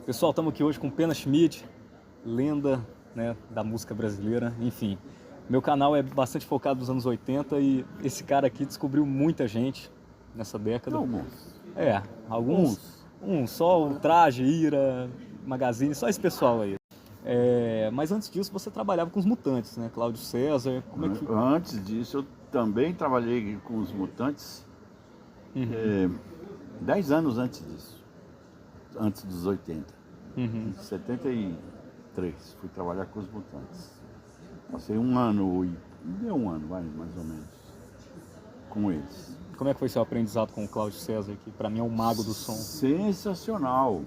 Pessoal, estamos aqui hoje com Pena Schmidt, lenda, né, da música brasileira, enfim. Meu canal é bastante focado nos anos 80 e esse cara aqui descobriu muita gente nessa década. Alguns. Alguns. Só o Traje, Ira, Magazine, só esse pessoal aí. Mas antes disso você trabalhava com os Mutantes, né? Cláudio César, como é que... Antes disso, eu também trabalhei com os Mutantes, 10 anos antes disso, antes dos 80. Em 73, fui trabalhar com os Mutantes. Passei um ano, deu um ano, mais ou menos, com eles. Como é que foi seu aprendizado com o Cláudio César, que pra mim é o mago do som? Sensacional.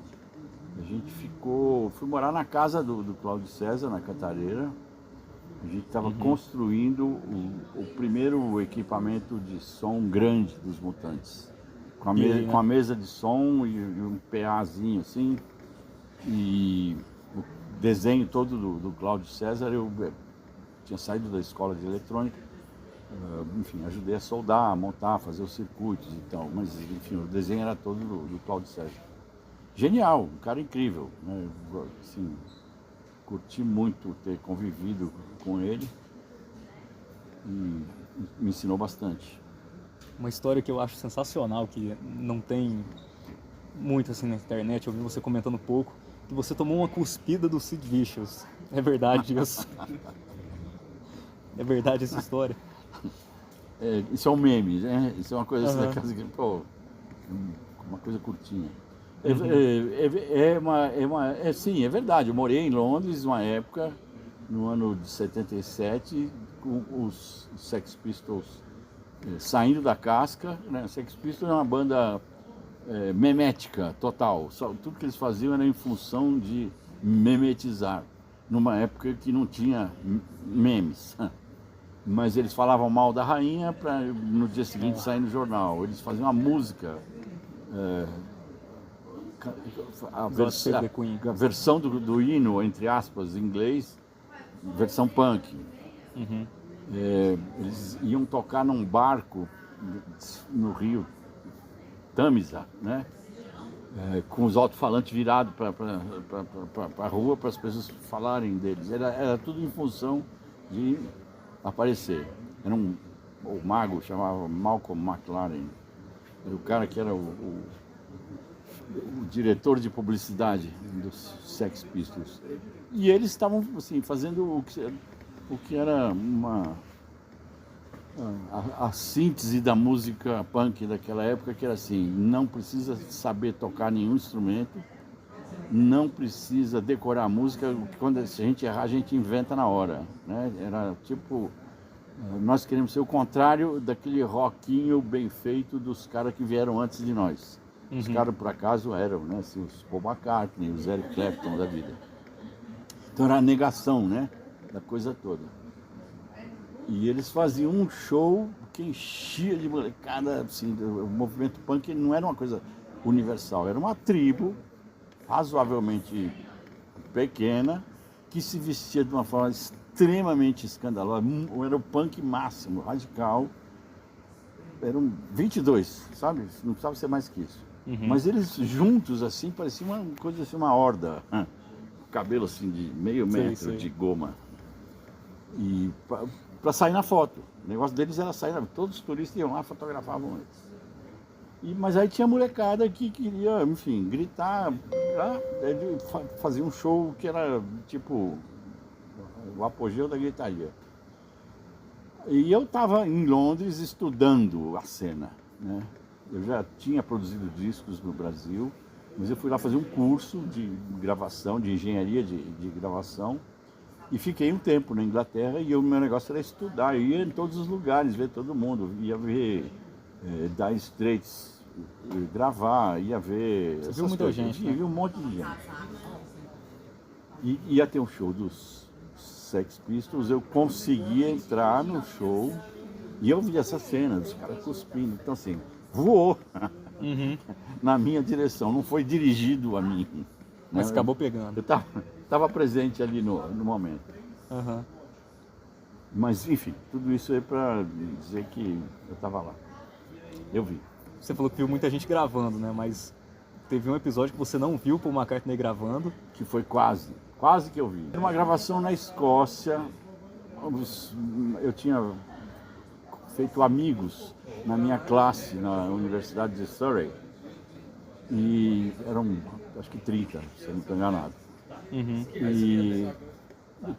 A gente fui morar na casa do Cláudio César, na Cantareira. A gente estava construindo o primeiro equipamento de som grande dos Mutantes. Com a mesa de som e um PAzinho assim. E o desenho todo do Cláudio César, eu tinha saído da escola de eletrônica. Enfim, ajudei a soldar, a montar, fazer os circuitos e tal. Mas, enfim, o desenho era todo do Cláudio César. Genial, um cara incrível, né? Assim, curti muito ter convivido com ele e me ensinou bastante. Uma história que eu acho sensacional, que não tem muito assim na internet, eu vi você comentando pouco, que você tomou uma cuspida do Sid Vicious. É verdade isso? É verdade essa história? Isso é um meme, né? Isso é uma coisa assim, daquelas que, pô, uma coisa curtinha. Sim, é verdade. Eu morei em Londres uma época, no ano de 77, com os Sex Pistols saindo da casca, né? Sex Pistols é uma banda memética total. Tudo que eles faziam era em função de memetizar, numa época que não tinha memes. Mas eles falavam mal da rainha para no dia seguinte sair no jornal. Eles faziam uma música, a versão do hino, entre aspas, em inglês, versão punk. Eles iam tocar num barco no rio Tamisa, né? Com os alto-falantes virados para a rua para as pessoas falarem deles. Era tudo em função de aparecer. O mago chamava Malcolm McLaren. Era o cara que era o diretor de publicidade dos Sex Pistols. E eles estavam assim, fazendo o que era a síntese da música punk daquela época, que era assim: não precisa saber tocar nenhum instrumento, não precisa decorar a música, quando a gente errar a gente inventa na hora, né? Era tipo, nós queremos ser o contrário daquele rockinho bem feito dos caras que vieram antes de nós. Os caras, por acaso, eram, né, assim, os Paul McCartney, os Eric Clapton da vida. Então era a negação, né, da coisa toda. E eles faziam um show que enchia de molecada, assim, o movimento punk não era uma coisa universal, era uma tribo razoavelmente pequena que se vestia de uma forma extremamente escandalosa. Era o punk máximo, radical. Eram 22, sabe? Não precisava ser mais que isso. Mas eles juntos, assim, parecia uma coisa assim, uma horda. Cabelo assim de meio metro de goma. E para sair na foto. O negócio deles era sair, todos os turistas iam lá, fotografavam eles. Mas aí tinha molecada que queria, enfim, gritar. Fazia um show que era tipo o apogeu da gritaria. E eu estava em Londres estudando a cena, né? Eu já tinha produzido discos no Brasil, mas eu fui lá fazer um curso de gravação, de engenharia de gravação, e fiquei um tempo na Inglaterra, e o meu negócio era estudar. Eu ia em todos os lugares, ver todo mundo, ia ver Dire Straits gravar, ia ver... Você viu muita gente, né? Vi um monte de gente. E ia ter um show dos Sex Pistols, eu consegui entrar no show e eu vi essa cena dos caras cuspindo. Então assim, voou na minha direção, não foi dirigido a mim. Mas né? acabou pegando. Eu estava presente ali no momento. Mas enfim, tudo isso é para dizer que eu estava lá. Eu vi. Você falou que viu muita gente gravando, né? Mas teve um episódio que você não viu o Paul McCartney gravando. Que foi quase que eu vi. Era uma gravação na Escócia. Eu tinha feito amigos na minha classe na Universidade de Surrey. E eram, acho que 30, se eu não estou enganado. E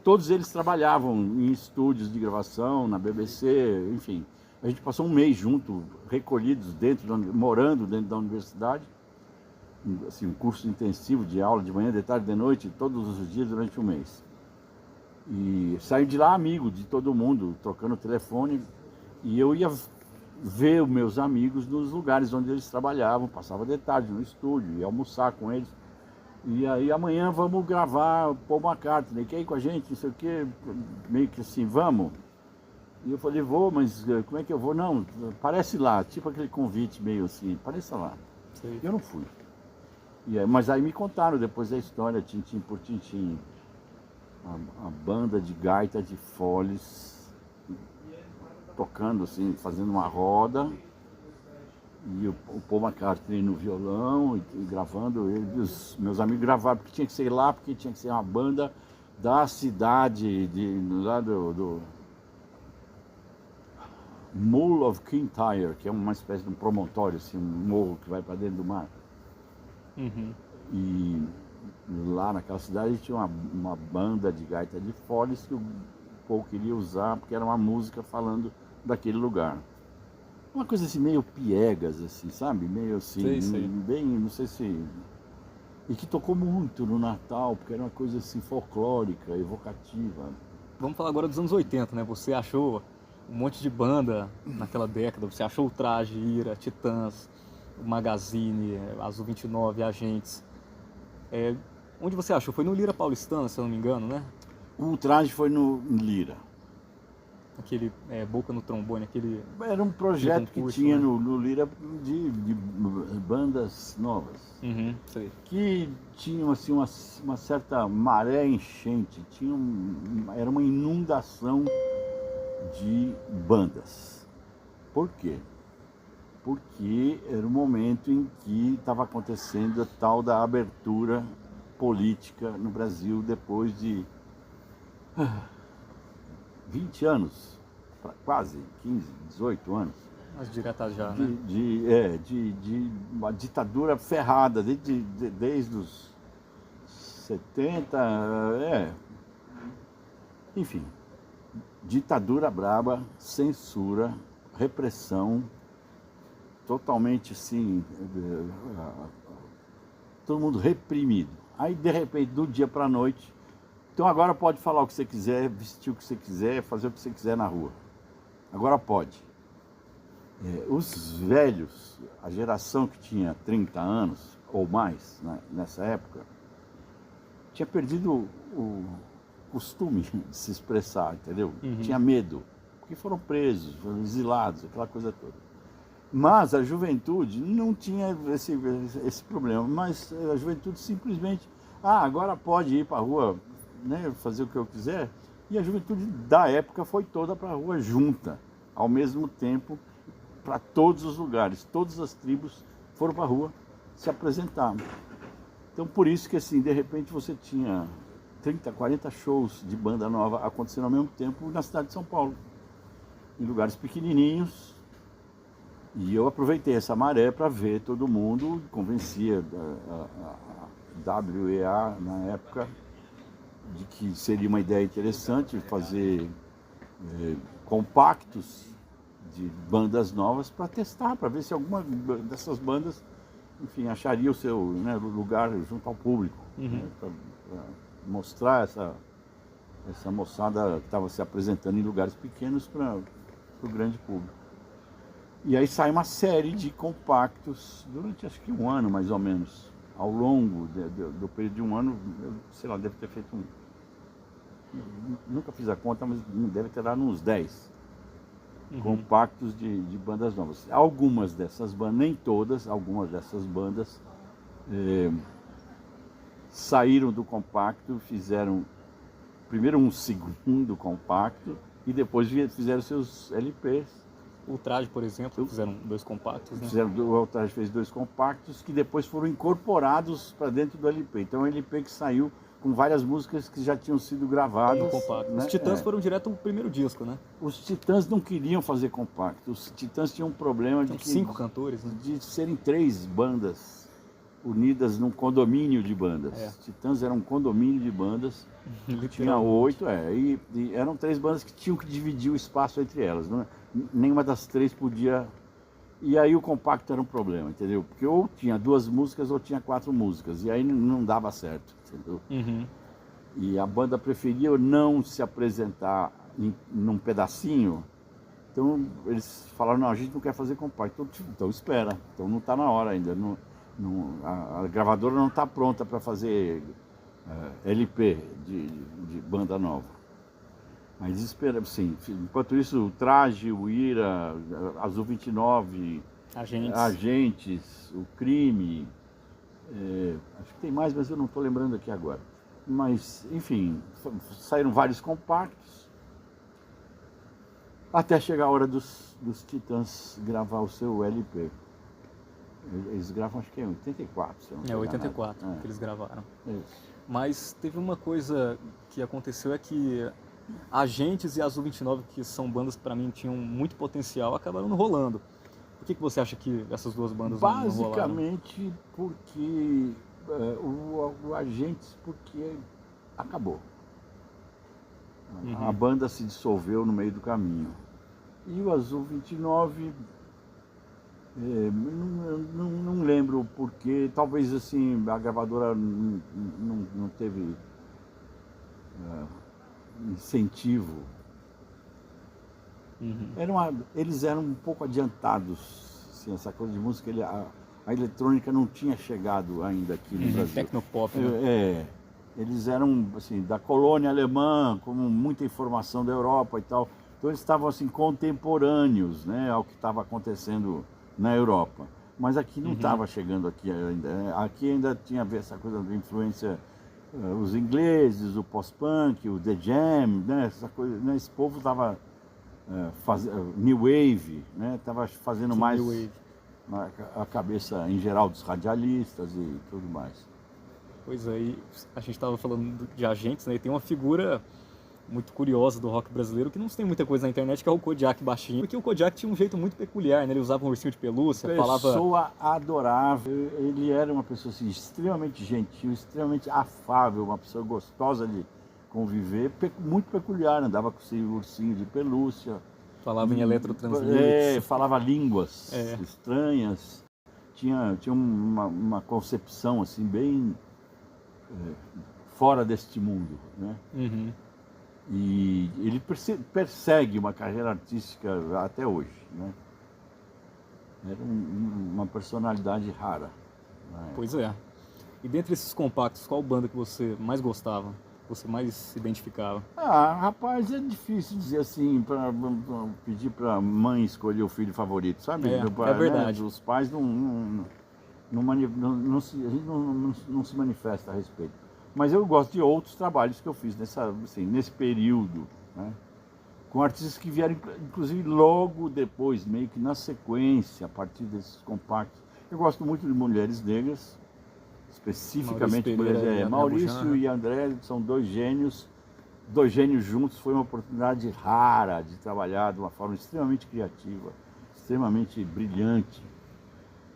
todos eles trabalhavam em estúdios de gravação, na BBC, enfim. A gente passou um mês junto, recolhidos morando dentro da universidade. Assim, um curso intensivo de aula de manhã, de tarde, de noite, todos os dias durante um mês. E saí de lá amigo de todo mundo, trocando telefone. E eu ia ver os meus amigos nos lugares onde eles trabalhavam, passava de tarde no estúdio, ia almoçar com eles. E aí amanhã vamos gravar Paul McCartney, quer ir com a gente, não sei o quê, meio que assim, vamos. E eu falei, vou, mas como é que eu vou? Não, aparece lá, tipo aquele convite meio assim, apareça lá. Sei. Eu não fui. Mas aí me contaram depois da história, tintim por tintim, a banda de gaita de foles tocando assim, fazendo uma roda, e o Paul McCartney no violão e gravando, os meus amigos gravaram, porque tinha que ser lá, porque tinha que ser uma banda da cidade, lá do Mull of Kintyre, que é uma espécie de um promontório, assim, um morro que vai para dentro do mar. E lá naquela cidade tinha uma banda de gaita de foles que o Paul queria usar, porque era uma música falando daquele lugar. Uma coisa assim, meio piegas, assim, sabe? Meio assim, Sei. bem, não sei se... E que tocou muito no Natal, porque era uma coisa assim folclórica, evocativa. Vamos falar agora dos anos 80, né? Você achou um monte de banda naquela década, você achou o Traje, Ira, Titãs, o Magazine, Azul 29, Agentes. Onde você achou? Foi no Lira Paulistana, se eu não me engano, né? O Traje foi no Lira. Aquele Boca no Trombone, aquele... Era um projeto concurso, que tinha né? no Lira de bandas novas. Sei. Que tinham assim, uma certa maré enchente, era uma inundação de bandas. Por quê? Porque era o momento em que estava acontecendo a tal da abertura política no Brasil depois de 20 anos, quase 15, 18 anos. As diretas já, né? De uma ditadura ferrada, desde os 70, enfim, ditadura braba, censura, repressão, totalmente assim, todo mundo reprimido. Aí, de repente, do dia para a noite, então agora pode falar o que você quiser, vestir o que você quiser, fazer o que você quiser na rua. Agora pode. Os velhos, a geração que tinha 30 anos ou mais, né, nessa época, tinha perdido o costume de se expressar, entendeu? Tinha medo, porque foram presos, foram exilados, aquela coisa toda. Mas a juventude não tinha esse problema, mas a juventude simplesmente, agora pode ir para a rua, né, fazer o que eu quiser, e a juventude da época foi toda para a rua junta, ao mesmo tempo, para todos os lugares, todas as tribos foram para a rua se apresentar. Então por isso que assim, de repente você tinha 30, 40 shows de banda nova acontecendo ao mesmo tempo na cidade de São Paulo, em lugares pequenininhos. E eu aproveitei essa maré para ver todo mundo, convencia a WEA na época de que seria uma ideia interessante fazer compactos de bandas novas para testar, para ver se alguma dessas bandas, enfim, acharia o seu, né, lugar junto ao público, né, para mostrar essa moçada que estava se apresentando em lugares pequenos para o grande público. E aí sai uma série de compactos durante acho que um ano mais ou menos. Ao longo do período de um ano, eu, sei lá, deve ter feito nunca fiz a conta, mas deve ter dado uns 10 compactos de bandas novas. Algumas dessas bandas, nem todas, algumas dessas bandas saíram do compacto, fizeram primeiro um segundo compacto e depois fizeram seus LPs. O Traje, por exemplo, fizeram 2 compactos, né? O Ultraje fez 2 compactos que depois foram incorporados para dentro do LP. Então, é um LP que saiu com várias músicas que já tinham sido gravadas. No compacto. Né? Os Titãs foram direto ao primeiro disco, né? Os Titãs não queriam fazer compacto. Os Titãs tinham um problema de 5 cantores, né? de serem 3 bandas unidas num condomínio de bandas. Titãs era um condomínio de bandas. Tinha 8, e eram 3 bandas que tinham que dividir o espaço entre elas. Né? Nenhuma das 3 podia. E aí o compacto era um problema, entendeu? Porque ou tinha 2 músicas ou tinha 4 músicas. E aí não dava certo, entendeu? Uhum. E a banda preferia não se apresentar num pedacinho. Então eles falaram, não, a gente não quer fazer compacto. Então espera, então não está na hora ainda. A gravadora não está pronta para fazer LP de banda nova. Mas espera, sim. Enquanto isso, o Traje, o Ira, Azul 29, Agentes, o Crime, acho que tem mais, mas eu não estou lembrando aqui agora. Mas, enfim, saíram vários compactos, até chegar a hora dos Titãs gravar o seu LP. Eles gravam, acho que é 84. Se eu não tô 84 enganado. que eles gravaram. Isso. Mas teve uma coisa que aconteceu, é que Agentes e Azul 29, que são bandas que pra mim tinham muito potencial, acabaram não rolando. Por que você acha que essas 2 bandas não rolaram? Basicamente porque o Agentes, porque acabou. A banda se dissolveu no meio do caminho. E o Azul 29, não lembro porquê, talvez assim, a gravadora não teve incentivo. Eles eram um pouco adiantados, assim, essa coisa de música, a eletrônica não tinha chegado ainda aqui no Brasil. Tecnopop, né? Eles eram assim, da colônia alemã, com muita informação da Europa e tal. Então eles estavam assim, contemporâneos, né, ao que estava acontecendo na Europa. Mas aqui não estava chegando aqui ainda. Aqui ainda tinha a ver essa coisa da influência, os ingleses, o post-punk, o The Jam, né, essa coisa, né, esse povo estava New Wave, né, estava fazendo mais a cabeça em geral dos radialistas e tudo mais. Pois é, e a gente estava falando de Agentes, né, e tem uma figura muito curiosa do rock brasileiro, que não tem muita coisa na internet, que é o Kodiak baixinho. Porque o Kodiak tinha um jeito muito peculiar, né? Ele usava um ursinho de pelúcia, falava... Pessoa adorável, ele era uma pessoa assim, extremamente gentil, extremamente afável, uma pessoa gostosa de conviver, muito peculiar, andava com esse ursinho de pelúcia. Falava em eletrotransmissores. Falava línguas estranhas, tinha uma concepção assim, bem fora deste mundo, né? E ele persegue uma carreira artística até hoje, né? Era uma personalidade rara. Né? Pois é. E dentre esses compactos, qual banda que você mais gostava? Que você mais se identificava? Rapaz, é difícil dizer assim, pedir para mãe escolher o filho favorito, sabe? É verdade. Né? Os pais a gente não se manifesta a respeito. Mas eu gosto de outros trabalhos que eu fiz nesse período, né? Com artistas que vieram, inclusive, logo depois, meio que na sequência, a partir desses compactos. Eu gosto muito de Mulheres Negras, especificamente Maurício e André, são 2 gênios. 2 gênios juntos foi uma oportunidade rara de trabalhar de uma forma extremamente criativa, extremamente brilhante.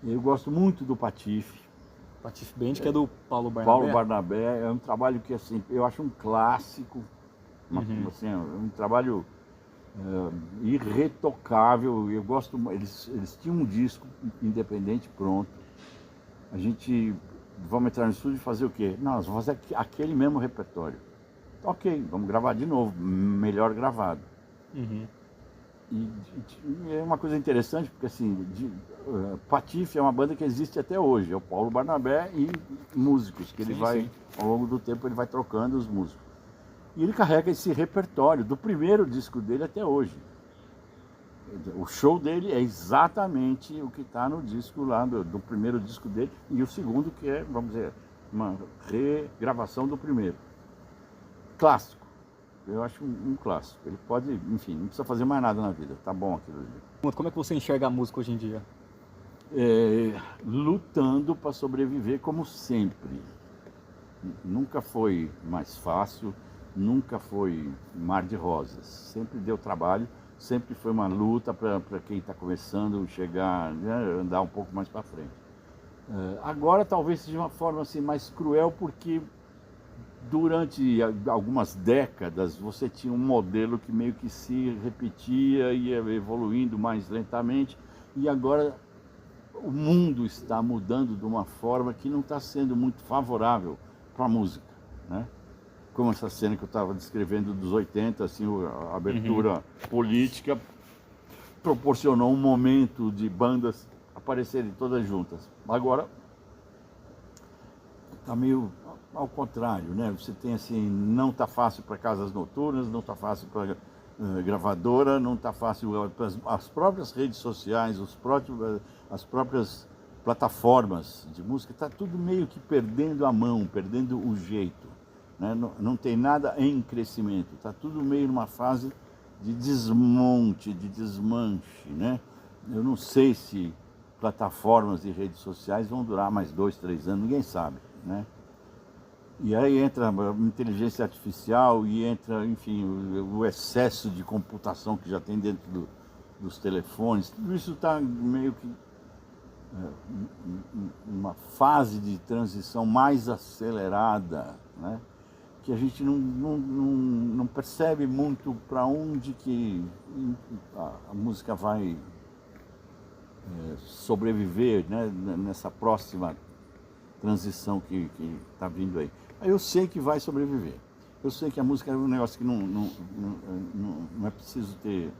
Eu gosto muito do Patife. Patife Band, que é do Paulo Barnabé. Paulo Barnabé é um trabalho que assim, eu acho um clássico, assim, um trabalho irretocável. Eu gosto, eles tinham um disco independente pronto. A gente vamos entrar no estúdio e fazer o quê? Não, nós vamos fazer aquele mesmo repertório. Ok, vamos gravar de novo, melhor gravado. E é uma coisa interessante, porque assim, Patife é uma banda que existe até hoje, é o Paulo Barnabé e músicos, que ele vai, ao longo do tempo, ele vai trocando os músicos. E ele carrega esse repertório do primeiro disco dele até hoje. O show dele é exatamente o que está no disco lá, do primeiro disco dele, e o segundo que é, vamos dizer, uma regravação do primeiro. Clássico. eu acho um clássico. Ele pode, enfim, não precisa fazer mais nada na vida, tá bom aquilo ali. Como é que você enxerga a música hoje em dia? Lutando para sobreviver como sempre. Nunca foi mais fácil, nunca foi mar de rosas. Sempre deu trabalho, sempre foi uma luta para quem está começando chegar, né, andar um pouco mais para frente. Agora talvez seja uma forma assim, mais cruel, porque durante algumas décadas você tinha um modelo que meio que se repetia e ia evoluindo mais lentamente, e agora o mundo está mudando de uma forma que não está sendo muito favorável para a música, né? Como essa cena que eu estava descrevendo dos 80, assim, a abertura política proporcionou um momento de bandas aparecerem todas juntas. Agora está meio ao contrário, né? Você tem assim, não está fácil para casas noturnas, não está fácil para gravadora, não está fácil para as próprias redes sociais, as próprias plataformas de música, está tudo meio que perdendo a mão, perdendo o jeito, né? Não tem nada em crescimento, está tudo meio numa fase de desmonte, de desmanche, né? Eu não sei se plataformas e redes sociais vão durar mais 2, 3 anos, ninguém sabe, né? E aí entra a inteligência artificial e entra, enfim, o excesso de computação que já tem dentro dos telefones. Tudo isso está meio que uma fase de transição mais acelerada, né? Que a gente não percebe muito para onde que a música vai sobreviver, né? Nessa próxima transição que está vindo aí. Eu sei que vai sobreviver. Eu sei que a música é um negócio que não é preciso ter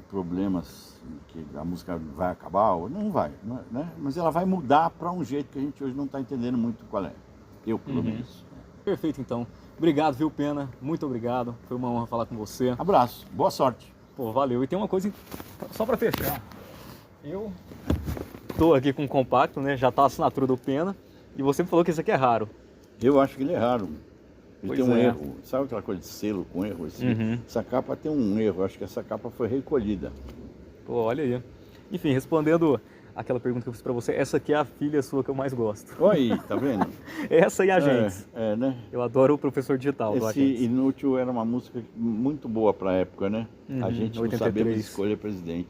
problemas que a música vai acabar, ou não vai, né? Mas ela vai mudar para um jeito que a gente hoje não está entendendo muito qual é. Eu, pelo menos. Perfeito, então. Obrigado, viu, Pena? Muito obrigado. Foi uma honra falar com você. Abraço. Boa sorte. Pô, valeu. E tem uma coisa, só para fechar. Eu tô aqui com um compacto, né? Já tá a assinatura do Pena. E você me falou que esse aqui é raro. Eu acho que ele é raro. Ele Pois tem um é. erro. Sabe aquela coisa de selo com erro? Essa capa tem um erro. Eu acho que essa capa foi recolhida. Pô, olha aí. Enfim, respondendo aquela pergunta que eu fiz pra você, essa aqui é a filha sua que eu mais gosto. Olha aí, tá vendo? Essa e Agentes. Né? Eu adoro o Professor Digital do Esse Agentes. Inútil era uma música muito boa pra época, né? A gente não sabemos 83. escolher presidente.